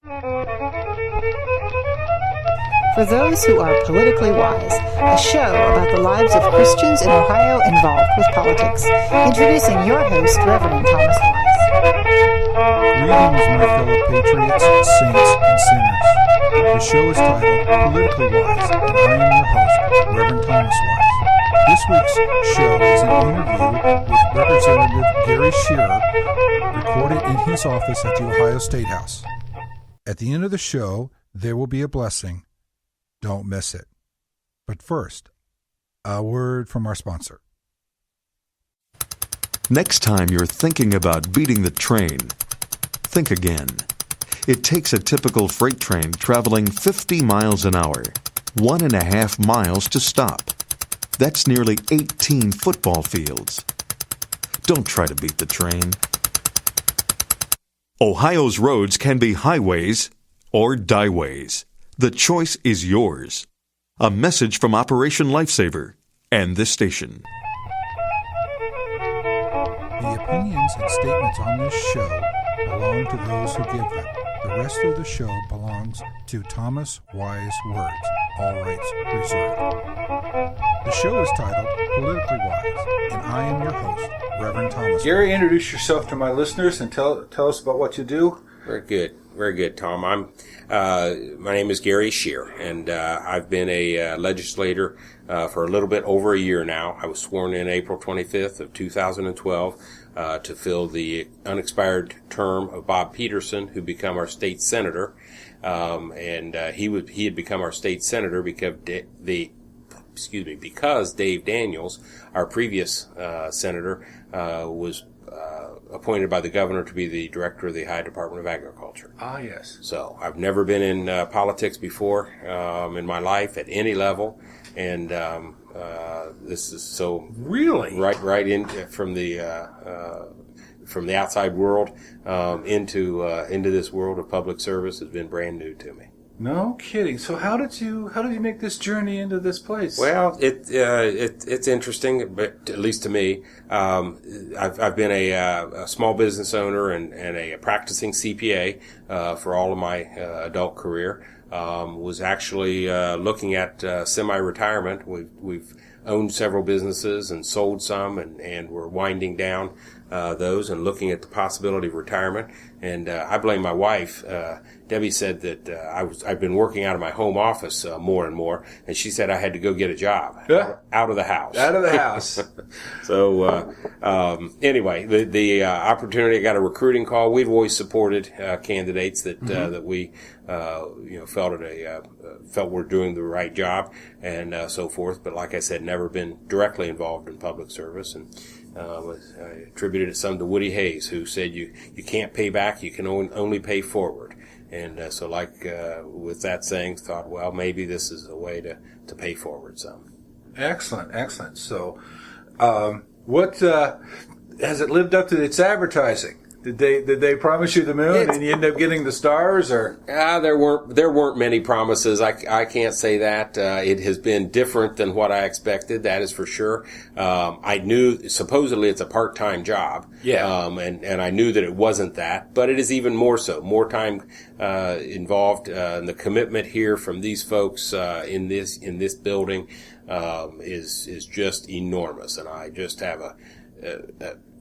For those who are politically wise, a show about the lives of Christians in Ohio involved with politics. Introducing your host, Reverend Thomas Wise. Greetings, my fellow patriots, saints, and sinners. The show is titled Politically Wise, and I am your host, Reverend Thomas Wise. This week's show is an interview with Representative Gary Scherer, recorded in his office at the Ohio State House. At the end of the show, there will be a blessing. Don't miss it. But first, a word from our sponsor. Next time you're thinking about beating the train, think again. It takes a typical freight train traveling 50 miles an hour, 1.5 miles to stop. That's nearly 18 football fields. Don't try to beat the train. Ohio's roads can be highways or dieways. The choice is yours. A message from Operation Lifesaver and this station. The opinions and statements on this show belong to those who give them. The rest of the show belongs to Thomas Wise Words, all rights reserved. The show is titled Politically Wise, and I am your host, Reverend Thomas. Gary, introduce yourself to my listeners and tell us about what you do. Very good, Tom. My name is Gary Scherer, and I've been a legislator for a little bit over a year now. I was sworn in April 25th of 2012 to fill the unexpired term of Bob Peterson, who became our state senator. He had become our state senator because Dave Daniels, our previous senator, was appointed by the governor to be the director of the Ohio Department of Agriculture. Ah, yes. So I've never been in politics before in my life at any level, and this is so really right in from the outside world into this world of public service has been brand new to me. No kidding. So how did you make this journey into this place? Well, it's interesting, but at least to me, I've been a small business owner and a practicing CPA for all of my adult career. Was actually looking at semi-retirement. We've owned several businesses and sold some, and we're winding down those and looking at the possibility of retirement. And I blame my wife. Debbie said that I've been working out of my home office more and more, and she said I had to go get a job out of the house. Out of the house. So anyway, the opportunity. I got a recruiting call. We've always supported candidates that that we felt we're doing the right job and so forth. But like I said, never been directly involved in public service, and I attributed it some to Woody Hayes, who said you can't pay back, you can only pay forward. And so with that saying, thought, well, maybe this is a way to pay forward some. Excellent. So what has it lived up to its advertising? Did they promise you the moon and you end up getting the stars, or? There weren't many promises. I can't say that. It has been different than what I expected. That is for sure. I knew supposedly it's a part-time job. Yeah. And I knew that it wasn't that, but it is even more so. More time involved. And the commitment here from these folks in this building is just enormous, and I just have a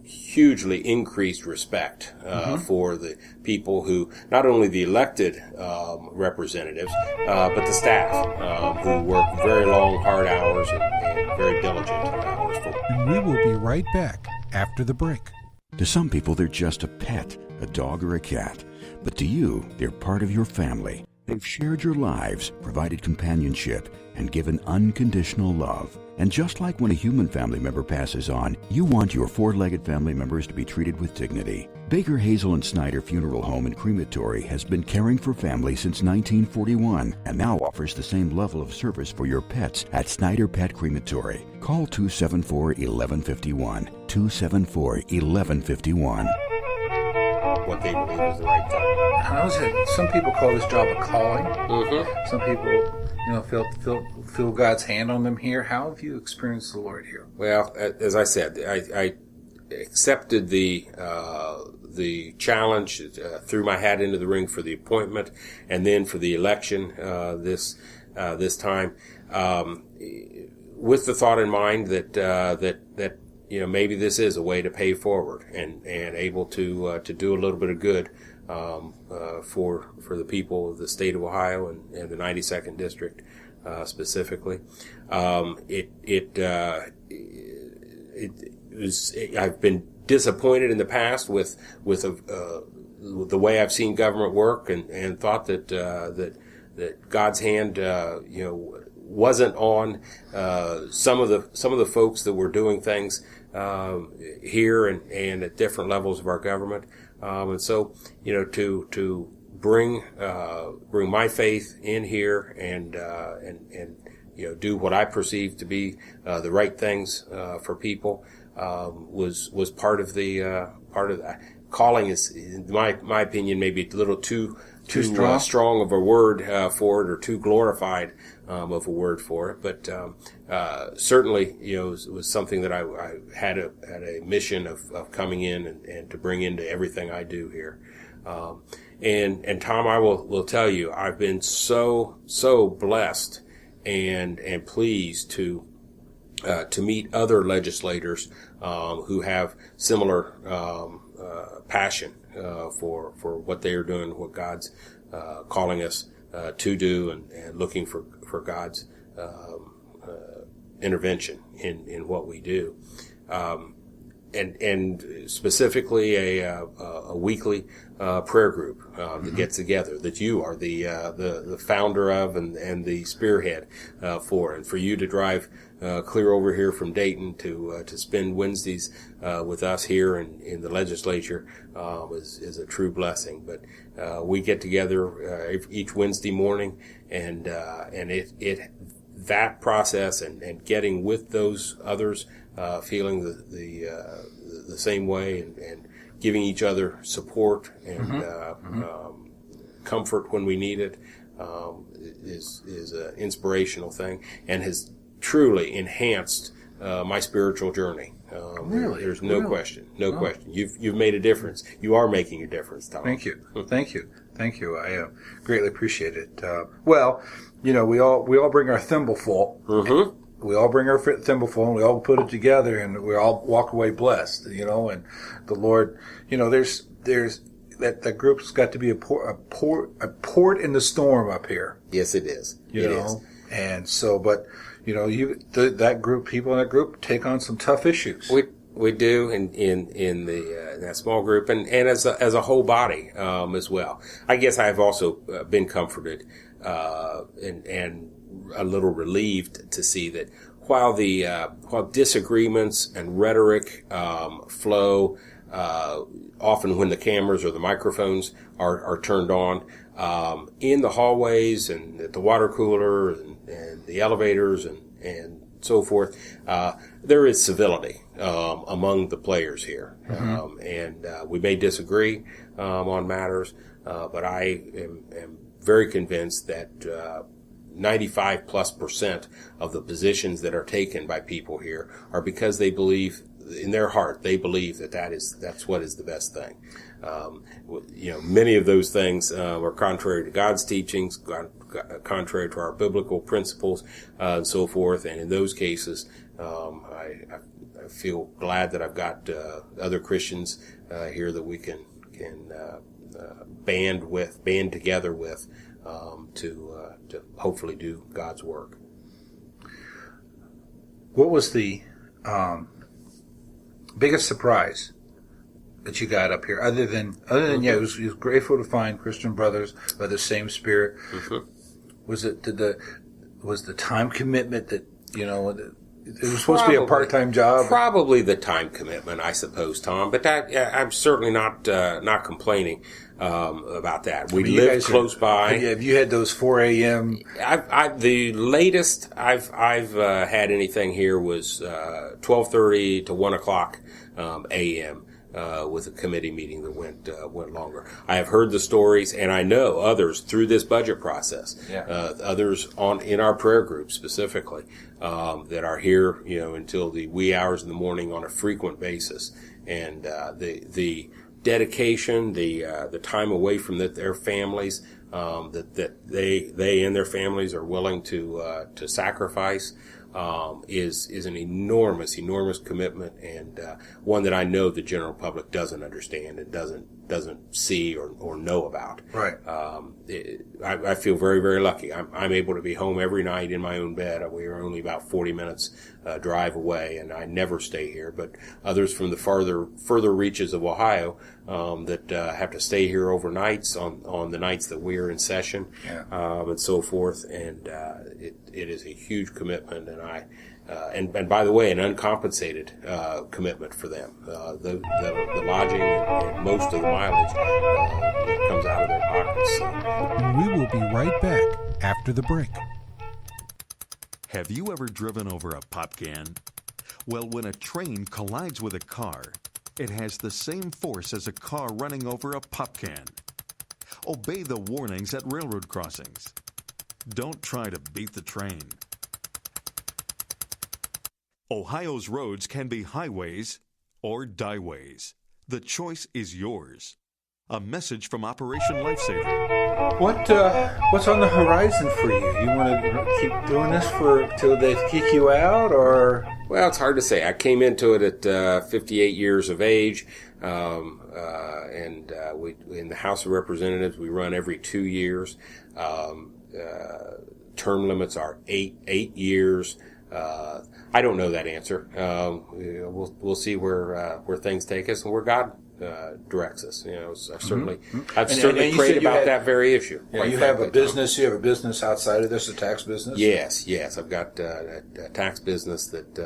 hugely increased respect for the people who, not only the elected representatives, but the staff who work very long, hard hours and very diligent hours. And we will be right back after the break. To some people, they're just a pet, a dog or a cat. But to you, they're part of your family. They've shared your lives, provided companionship, and given unconditional love. And just like when a human family member passes on, you want your four-legged family members to be treated with dignity. Baker, Hazel, and Snyder Funeral Home and Crematory has been caring for families since 1941 and now offers the same level of service for your pets at Snyder Pet Crematory. Call 274-1151. 274-1151. What they believe is the right thing. Some people call this job a calling. Mm-hmm. Some people, feel God's hand on them here. How have you experienced the Lord here? Well, as I said, I accepted the the challenge, threw my hat into the ring for the appointment, and then for the election this time, with the thought in mind that maybe this is a way to pay forward and able to do a little bit of good for the people of the state of Ohio and the 92nd District specifically. I've been disappointed in the past with the way I've seen government work, and thought that God's hand wasn't on some of the folks that were doing things here and at different levels of our government, and so to bring my faith in here and do what I perceive to be the right things for people was part of that. Calling is, in my opinion, maybe a little too strong of a word for it, or too glorified of a word for it. But certainly, it was something that I had a mission of coming in and to bring into everything I do here. And Tom, I will tell you, I've been so blessed and pleased to meet other legislators who have similar passion for what they are doing, what God's calling us to do, and looking for God's intervention in what we do. And specifically a weekly prayer group that gets together, that you are the founder of and the spearhead for, and for you to drive clear over here from Dayton to spend Wednesdays with us here in the legislature is a true blessing. But we get together each Wednesday morning, and that process and getting with those others, feeling the same way, and giving each other support and comfort when we need it, is an inspirational thing, and has truly enhanced my spiritual journey. Really? There's no question. You've made a difference. You are making a difference, Tom. Thank you. I greatly appreciate it. Well, we all bring our thimbleful. Mm-hmm. We all bring our thimbleful, and we all put it together, and we all walk away blessed. And the Lord, there's that group's got to be a port in the storm up here. Yes, it is. It is. And so, but that group, people in that group, take on some tough issues. We do in that small group, and as a whole body as well. I guess I have also been comforted and a little relieved to see that while disagreements and rhetoric flow often when the cameras or the microphones are turned on, in the hallways and at the water cooler and the elevators and so forth, there is civility among the players here. Mm-hmm. And we may disagree on matters, but I am very convinced that 95+% of the positions that are taken by people here are because they believe in their heart, they believe that's what is the best thing. Many of those things are contrary to God's teachings, contrary to our biblical principles, and so forth. And in those cases, I feel glad that I've got other Christians here that we can band together with to hopefully do God's work. What was the biggest surprise that you got up here, other than it was grateful to find Christian brothers by the same spirit? Mm-hmm. Was the time commitment that it was supposed to be a part-time job? Probably the time commitment, I suppose, Tom. But I'm certainly not complaining about that. We live close by. Have you had those 4 a.m.? The latest I've had anything here was 12:30 to 1 o'clock a.m. With a committee meeting that went longer. I have heard the stories, and I know others through this budget process. Yeah. Others in our prayer group specifically that are here, until the wee hours in the morning on a frequent basis. And the dedication, the time away from their families, that they and their families are willing to sacrifice, is an enormous commitment, and one that I know the general public doesn't understand and doesn't see or know about. Right. I feel very, very lucky. I'm able to be home every night in my own bed. We are only about 40 minutes drive away, and I never stay here. But others from the further reaches of Ohio that have to stay here overnights on the nights that we are in session, and so forth. And it is a huge commitment, and and by the way, an uncompensated commitment for them. The lodging and most of the mileage comes out of their pockets. We will be right back after the break. Have you ever driven over a pop can? Well, when a train collides with a car, it has the same force as a car running over a pop can. Obey the warnings at railroad crossings. Don't try to beat the train. Ohio's roads can be highways or dieways. The choice is yours. A message from Operation Lifesaver. What's on the horizon for you? You want to keep doing this till they kick you out, or? Well, it's hard to say. I came into it at 58 years of age, and we in the House of Representatives we run every 2 years. Term limits are eight years. I don't know that answer. We'll see where things take us and where God directs us. I've certainly prayed about that very issue. Yeah, you have a business. You have a business outside of this, a tax business. Yes. I've got a tax business that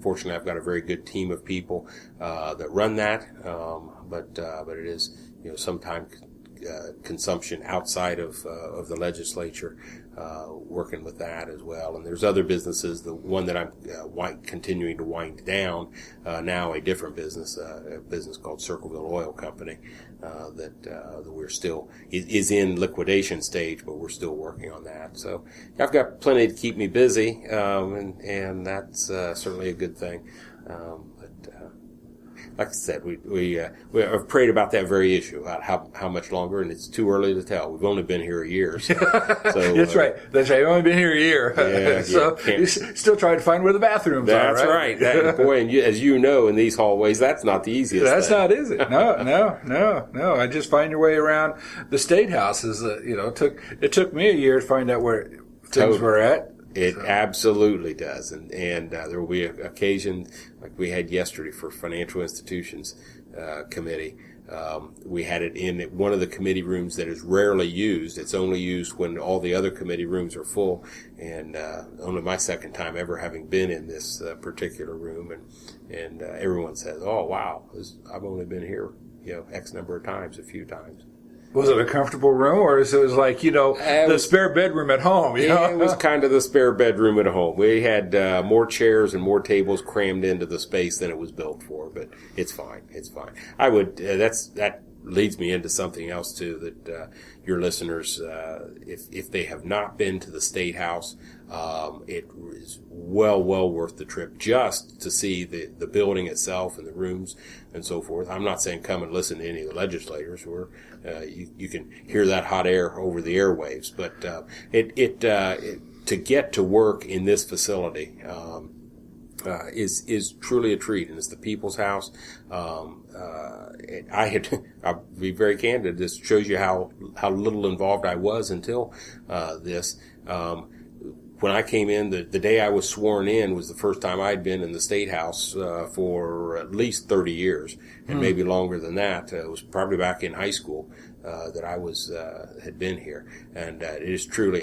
fortunately I've got a very good team of people that run that. But it is sometimes consumption outside of the legislature, working with that as well. And there's other businesses. The one that I'm continuing to wind down now, a different business, a business called Circleville Oil Company, that we're still is in liquidation stage, but we're still working on that. So I've got plenty to keep me busy, and that's certainly a good thing. Like I said, we have prayed about that very issue, about how much longer, and it's too early to tell. We've only been here a year. So That's right. You've only been here a year. Yeah, so you're still trying to find where the bathrooms are, right? That's right. Boy, and as you know, in these hallways, that's not the easiest That's thing. not, is it? No. I just find your way around the state houses. It took me a year to find out where things were at. It absolutely does, and there will be an occasion like we had yesterday for Financial Institutions Committee. We had it in one of the committee rooms that is rarely used. It's only used when all the other committee rooms are full, and only my second time ever having been in this particular room, and everyone says, "Oh wow, I've only been here X number of times, a few times." Was it a comfortable room, or was it like, the spare bedroom at home? Yeah, it was kind of the spare bedroom at home. We had more chairs and more tables crammed into the space than it was built for, but it's fine. It's fine. I would, that leads me into something else too, that your listeners, if they have not been to the State House, it is well worth the trip just to see the building itself and the rooms and so forth. I'm not saying come and listen to any of the legislators, or you can hear that hot air over the airwaves, but to get to work in this facility is truly a treat, and it's the People's House. I'll be very candid. This shows you how little involved I was until this. When I came in, the day I was sworn in was the first time I'd been in the State House for at least 30 years, and maybe longer than that. It was probably back in high school that I had been here, and it is truly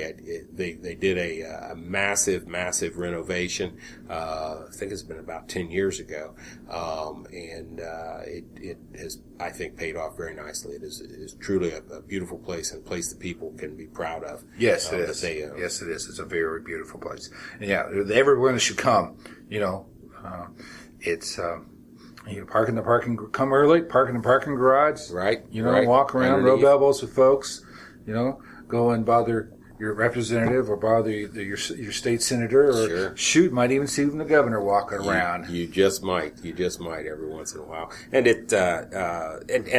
they did a massive renovation. I think it's been about 10 years ago, and it has, I think, paid off very nicely. It is truly a beautiful place, and a place that people can be proud of. Yes, it is. Yes, it is. It's a very beautiful place, and everyone should come. It's. Park in the parking, come early, park in the parking garage. Right. Walk around, rub elbows with folks, go and bother your representative or bother your state senator, or Sure. shoot, might even see even the governor walking around. You just might every once in a while. And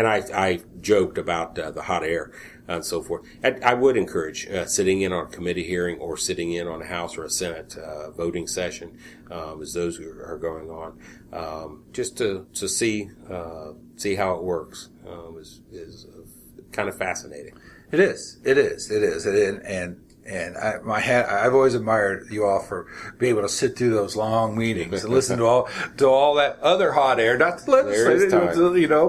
I joked about the hot air and so forth. I would encourage sitting in on a committee hearing or sitting in on a House or a Senate voting session as those are going on, just to see how it works is kind of fascinating. It is, and I've always admired you all for being able to sit through those long meetings and listen to all that other hot air, not the legislative,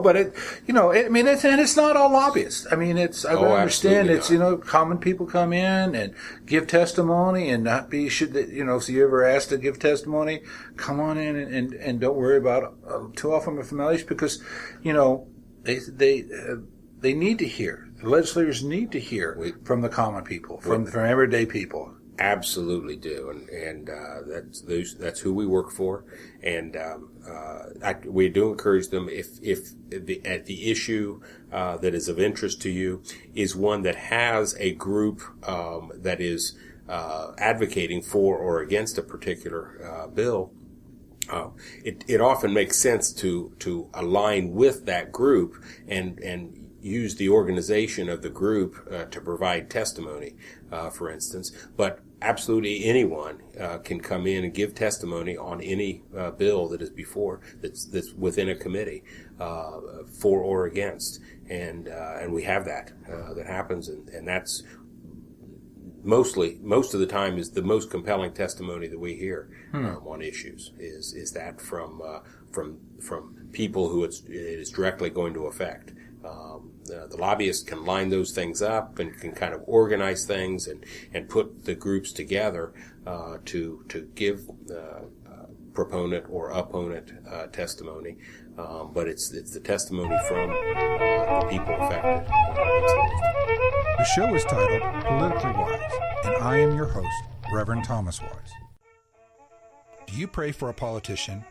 but it's not all lobbyists. I mean, I understand it's, common people come in and give testimony and not be, if you ever asked to give testimony, come on in and don't worry about too often with formalities, because, they need to hear. The legislators need to hear from the common people, from everyday people. Absolutely do, and that's who we work for, and we do encourage them if the issue that is of interest to you is one that has a group that is advocating for or against a particular bill. It often makes sense to align with that group and use the organization of the group to provide testimony, for instance. But absolutely anyone can come in and give testimony on any bill that is that's within a committee, for or against, and we have that happens, and that's most of the time is the most compelling testimony that we hear on issues is that from people who it is directly going to affect. The lobbyists can line those things up and can kind of organize things and put the groups together to give proponent or opponent testimony, but it's the testimony from the people affected. The show is titled Politically Wise, and I am your host, Reverend Thomas Wise. Do you pray for a politician?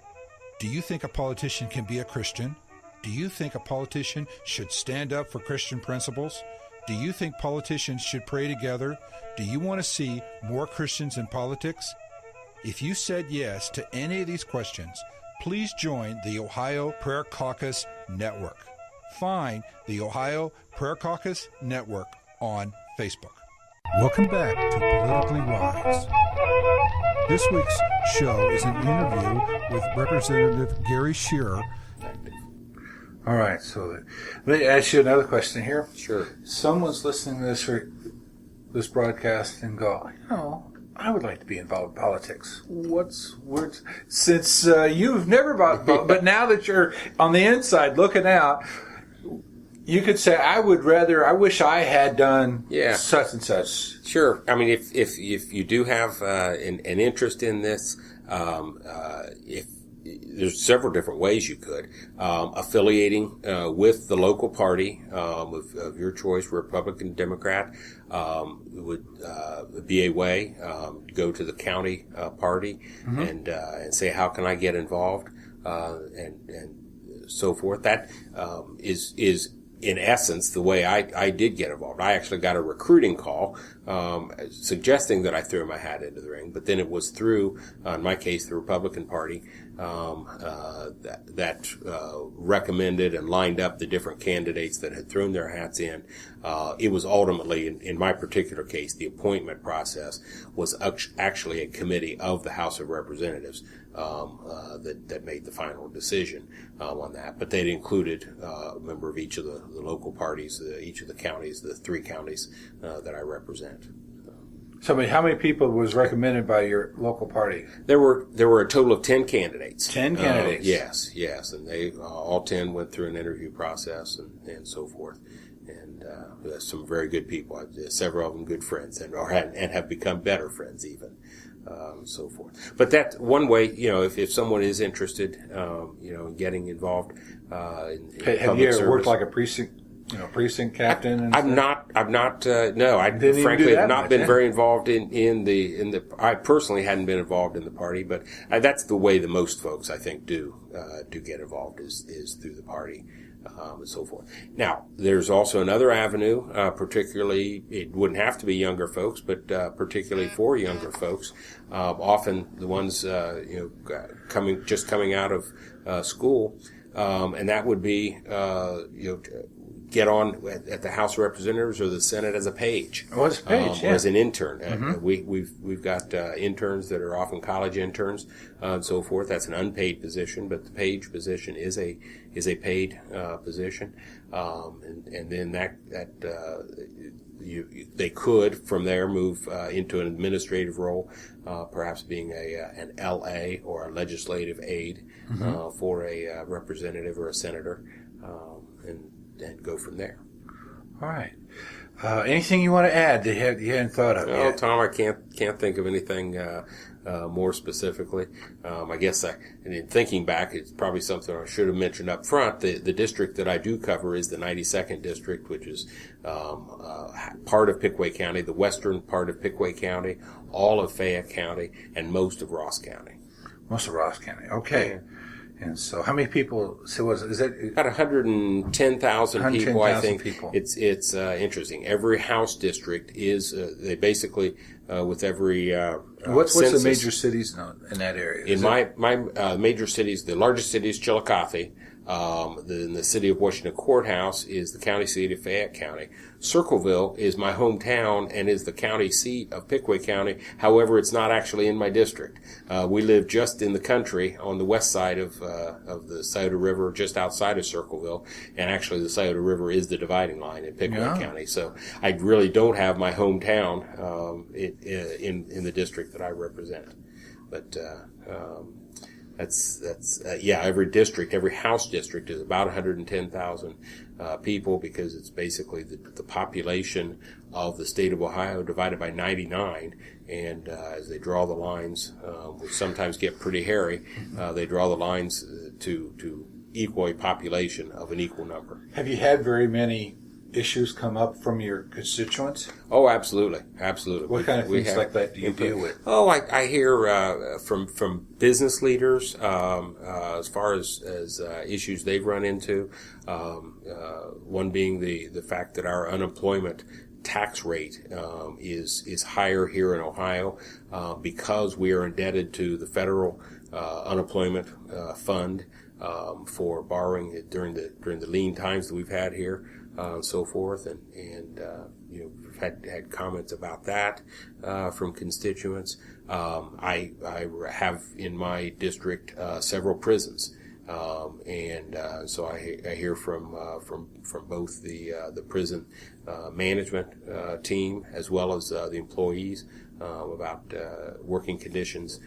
Do you think a politician can be a Christian? Do you think a politician should stand up for Christian principles? Do you think politicians should pray together? Do you want to see more Christians in politics? If you said yes to any of these questions, please join the Ohio Prayer Caucus Network. Find the Ohio Prayer Caucus Network on Facebook. Welcome back to Politically Wise. This week's show is an interview with Representative Gary Scherer. All right, so let me ask you another question here. Sure. Someone's listening to this broadcast and go, I would like to be involved in politics. Since you've never but now that you're on the inside looking out, you could say, I wish I had done such and such. Sure. I mean, if you do have an interest in this, there's several different ways you could. Affiliating with the local party of your choice, Republican, Democrat, would be a way. Go to the county party and say, how can I get involved, and so forth. That is in essence the way I did get involved. I actually got a recruiting call suggesting that I throw my hat into the ring, but then it was through, in my case, the Republican Party that recommended and lined up the different candidates that had thrown their hats in. It was ultimately, in my particular case, the appointment process was actually a committee of the House of Representatives that made the final decision on that. But they'd included a member of each of the local parties, each of the counties, the 3 counties that I represent. So, how many people was recommended by your local party? There were a total of 10 candidates. 10 candidates? Yes, and they all 10 went through an interview process and so forth. And some very good people. Several of them good friends, and have become better friends even. So forth. But that's one way, if someone is interested, in getting involved in have you ever worked like a precinct captain? I've not. No, I frankly have not been very involved in the. I personally hadn't been involved in the party, but that's the way that most folks, I think, do get involved is through the party. and so forth. Now, there's also another avenue, particularly, it wouldn't have to be younger folks, but particularly for younger folks, often the ones coming out of school, and that would be get on at the House of Representatives or the Senate as a page. Oh, as a page, or as an intern. We've got interns that are often college interns and so forth. That's an unpaid position, but the page position is a paid position, and then they could from there move into an administrative role, perhaps being an LA or a legislative aide for a representative or a senator, and go from there. All right. Anything you want to add that you hadn't thought of yet? Tom, I can't think of anything more specifically. I guess in thinking back, it's probably something I should have mentioned up front. The district that I do cover is the 92nd district, which is part of Pickaway County, the western part of Pickaway County, all of Fayette County, and most of Ross County. Most of Ross County. Okay. Yeah. And so, how many people? So, is that about 110,000 people? I think people. It's interesting. Every House district is they basically with every what's the major cities in that area? In my major cities, the largest city is Chillicothe. The city of Washington Courthouse is the county seat of Fayette County. Circleville is my hometown and is the county seat of Pickaway County. However, it's not actually in my district. We live just in the country on the west side of the Scioto River, just outside of Circleville. And actually, the Scioto River is the dividing line in Pickaway County. So I really don't have my hometown in the district that I represent. But every district, every House district is about 110,000 people, because it's basically the population of the state of Ohio divided by 99. And as they draw the lines, which sometimes get pretty hairy, they draw the lines to equal a population of an equal number. Have you had very many issues come up from your constituents? Oh, absolutely. What kind of things like that do you deal with? Oh, I hear from business leaders as far as issues they've run into. One being the fact that our unemployment tax rate is higher here in Ohio because we are indebted to the federal unemployment fund for borrowing during the lean times that we've had here. And so forth, and we've had comments about that from constituents. I have in my district several prisons, and so I hear from both the prison management team as well as the employees about working conditions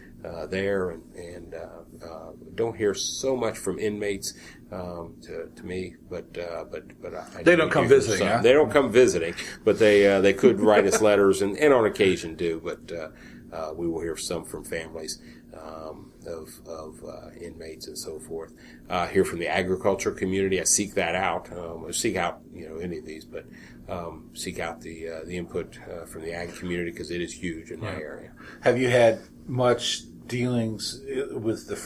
there, and don't hear so much from inmates to me, but they don't come visiting. Huh? They don't come visiting, but they could write us letters and on occasion do. But we will hear some from families of inmates and so forth. Hear from the agriculture community. I seek that out. Seek out any of these, but seek out the input from the ag community, because it is huge in my area. Have you had much dealings with the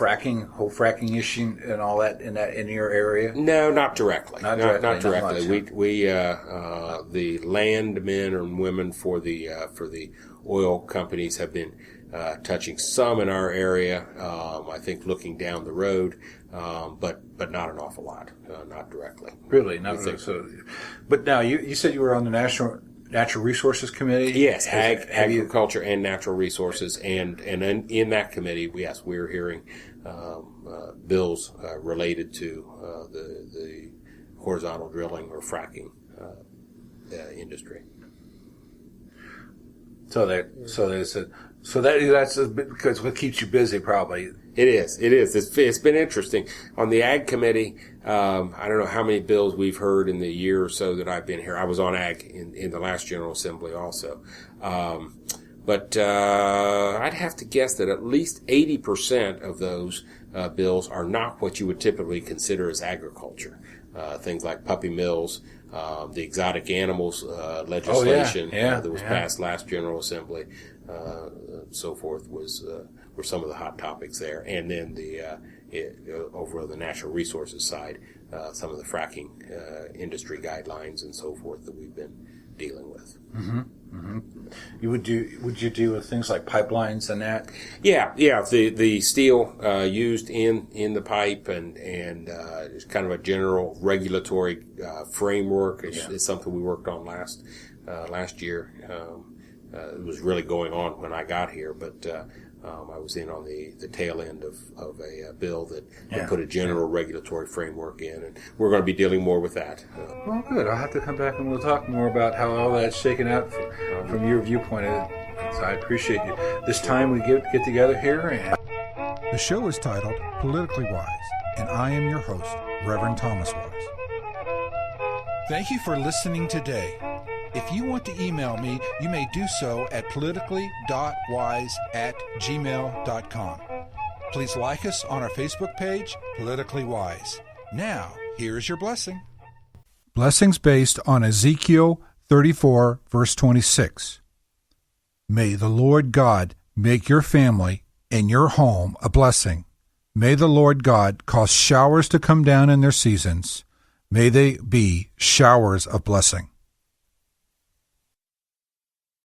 whole fracking issue and all that in your area? No, not directly. Not directly. Much, we the landmen and women for the oil companies have been touching some in our area. I think looking down the road, but not an awful lot. Not directly. Really, not really. So, but now you said you were on the Natural Resources Committee? Yes, agriculture and natural resources, and in that committee, we're hearing bills related to the horizontal drilling or fracking industry. So that's because what keeps you busy, probably. It is. It's been interesting. On the Ag Committee, I don't know how many bills we've heard in the year or so that I've been here. I was on Ag in the last General Assembly also. But I'd have to guess that at least 80% of those bills are not what you would typically consider as agriculture. Things like puppy mills, the exotic animals legislation that was passed last General Assembly, so forth were some of the hot topics there. And then over on the natural resources side, some of the fracking industry guidelines and so forth that we've been dealing with. Would you deal with things like pipelines and that? Yeah. The steel used in the pipe and it's kind of a general regulatory framework is something we worked on last year. It was really going on when I got here, but I was in on the tail end of a bill that put a general regulatory framework in, and we're going to be dealing more with that. Well, good. I'll have to come back and we'll talk more about how all that's shaken out from your viewpoint. So I appreciate you. This time we get together here. And The show is titled Politically Wise, and I am your host, Reverend Thomas Wise. Thank you for listening today. If you want to email me, you may do so at politically.wise@gmail.com. Please like us on our Facebook page, Politically Wise. Now, here's your blessing. Blessings based on Ezekiel 34, verse 26. May the Lord God make your family and your home a blessing. May the Lord God cause showers to come down in their seasons. May they be showers of blessing.